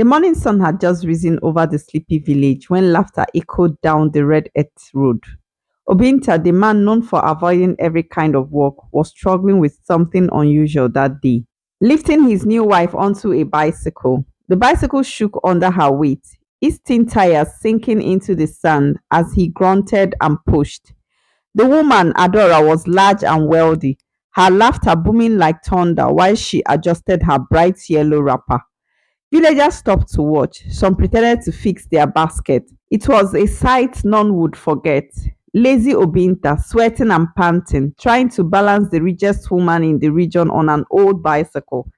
The morning sun had just risen over the sleepy village when laughter echoed down the red earth road. Obinta, the man known for avoiding every kind of work, was struggling with something unusual that day. Lifting his new wife onto a bicycle, the bicycle shook under her weight, its thin tires sinking into the sand as he grunted and pushed. The woman, Adaora, was large and wealthy, her laughter booming like thunder while she adjusted her bright yellow wrapper. Villagers stopped to watch. Some pretended to fix their basket. It was a sight none would forget. Lazy Obinta, sweating and panting, trying to balance the richest woman in the region on an old bicycle.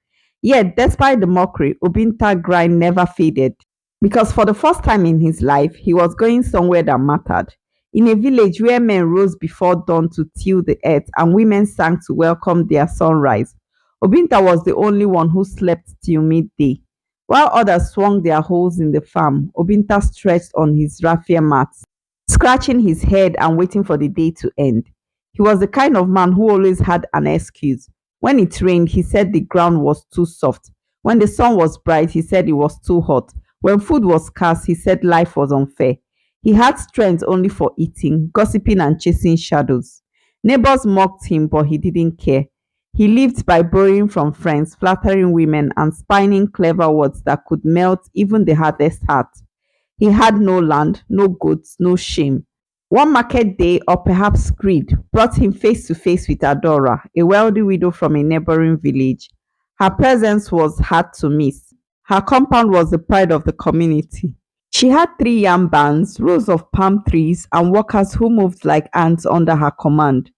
Yet, despite the mockery, Obinta's grind never faded. Because for the first time in his life, he was going somewhere that mattered. In a village where men rose before dawn to till the earth and women sang to welcome their sunrise, Obinta was the only one who slept till midday. While others swung their hoes in the farm, Obinta stretched on his raffia mat, scratching his head and waiting for the day to end. He was the kind of man who always had an excuse. When it rained, he said the ground was too soft. When the sun was bright, he said it was too hot. When food was scarce, he said life was unfair. He had strength only for eating, gossiping, and chasing shadows. Neighbors mocked him, but he didn't care. He lived by borrowing from friends, flattering women, and spinning clever words that could melt even the hardest heart. He had no land, no goods, no shame. One market day, or perhaps greed, brought him face to face with Adaora, a wealthy widow from a neighboring village. Her presence was hard to miss. Her compound was the pride of the community. She had 3 yam barns, rows of palm trees, and workers who moved like ants under her command.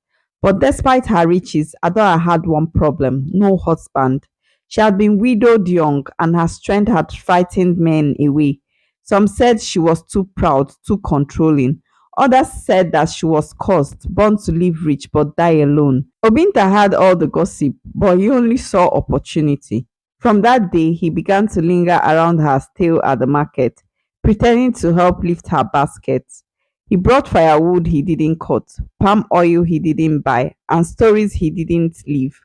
But despite her riches, Adaora had one problem: no husband. She had been widowed young, and her strength had frightened men away. Some said she was too proud, too controlling. Others said that she was cursed, born to live rich but die alone. Obinta had all the gossip, but he only saw opportunity. From that day, he began to linger around her stall at the market, pretending to help lift her basket. He brought firewood he didn't cut, palm oil he didn't buy, and stories he didn't leave.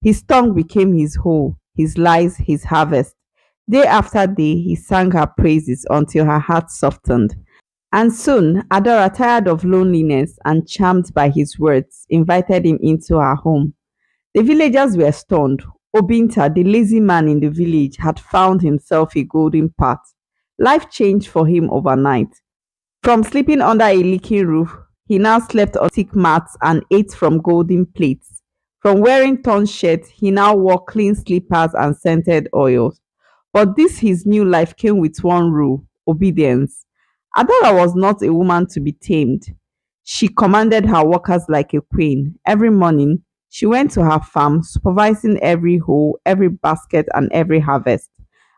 His tongue became his hoe, his lies his harvest. Day after day, he sang her praises until her heart softened. And soon, Adaora, tired of loneliness and charmed by his words, invited him into her home. The villagers were stunned. Obinta, the lazy man in the village, had found himself a golden path. Life changed for him overnight. From sleeping under a leaking roof, he now slept on thick mats and ate from golden plates. From wearing torn shirts, he now wore clean slippers and scented oils. But this his new life came with one rule: obedience. Adara was not a woman to be tamed. She commanded her workers like a queen. Every morning, she went to her farm, supervising every hoe, every basket, and every harvest.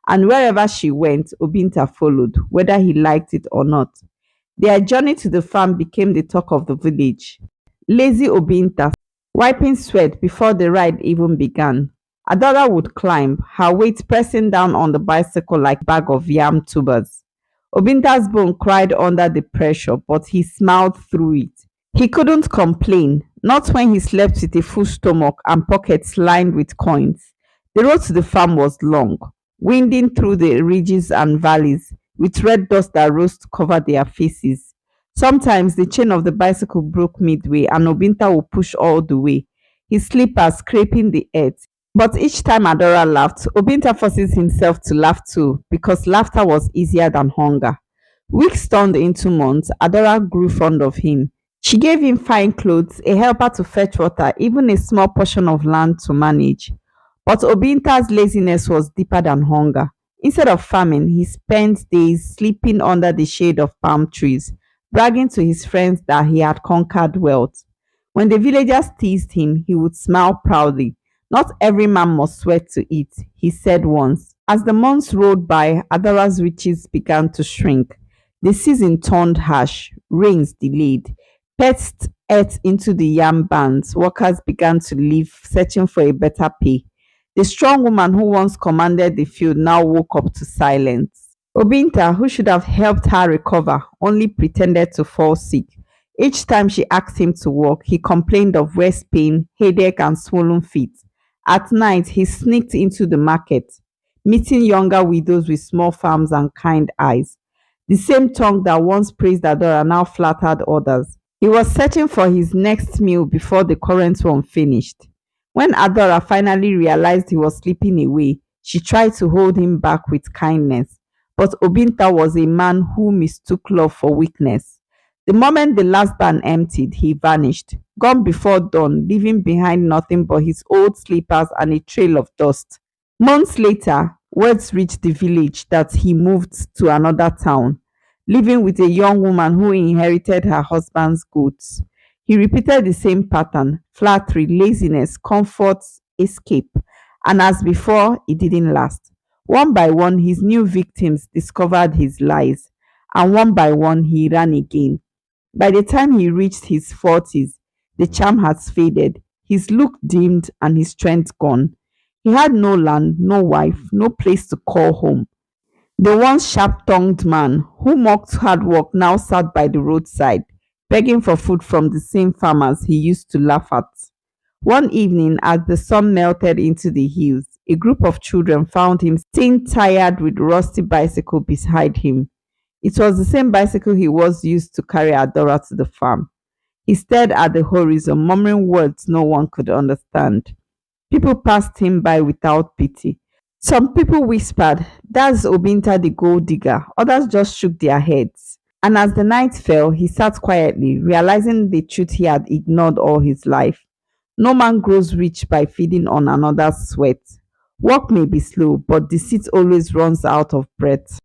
And wherever she went, Obinta followed, whether he liked it or not. Their journey to the farm became the talk of the village. Lazy Obinta, wiping sweat before the ride even began. Adora would climb, her weight pressing down on the bicycle like a bag of yam tubers. Obinta's bone cried under the pressure, but he smiled through it. He couldn't complain, not when he slept with a full stomach and pockets lined with coins. The road to the farm was long, winding through the ridges and valleys, with red dust that rose to cover their faces. Sometimes the chain of the bicycle broke midway, and Obinta would push all the way, his slippers scraping the earth. But each time Adora laughed, Obinta forces himself to laugh too, because laughter was easier than hunger. Weeks turned into months. Adora grew fond of him. She gave him fine clothes, a helper to fetch water, even a small portion of land to manage. But Obinta's laziness was deeper than hunger. Instead of farming, he spent days sleeping under the shade of palm trees, bragging to his friends that he had conquered wealth. When the villagers teased him, he would smile proudly. Not every man must sweat to eat, he said once. As the months rolled by, Adora's riches began to shrink. The season turned harsh, rains delayed, pests ate into the yam barns, workers began to leave, searching for a better pay. The strong woman who once commanded the field now woke up to silence. Obinta, who should have helped her recover, only pretended to fall sick. Each time she asked him to work, he complained of waist pain, headache, and swollen feet. At night, he sneaked into the market, meeting younger widows with small farms and kind eyes. The same tongue that once praised Adora now flattered others. He was searching for his next meal before the current one finished. When Adora finally realized he was slipping away, she tried to hold him back with kindness. But Obinta was a man who mistook love for weakness. The moment the last barn emptied, he vanished, gone before dawn, leaving behind nothing but his old slippers and a trail of dust. Months later, words reached the village that he moved to another town, living with a young woman who inherited her husband's goods. He repeated the same pattern: flattery, laziness, comfort, escape. And as before, it didn't last. One by one, his new victims discovered his lies, and one by one, he ran again. By the time he reached his 40s, the charm had faded, his look dimmed, and his strength gone. He had no land, no wife, no place to call home. The once sharp tongued man who mocked hard work now sat by the roadside, begging for food from the same farmers he used to laugh at. One evening, as the sun melted into the hills, a group of children found him sitting tired with rusty bicycle beside him. It was the same bicycle he was used to carry Adora to the farm. He stared at the horizon, murmuring words no one could understand. People passed him by without pity. Some people whispered, "That's Obinta the gold digger." Others just shook their heads. And as the night fell, he sat quietly, realizing the truth he had ignored all his life. No man grows rich by feeding on another's sweat. Work may be slow, but deceit always runs out of breath.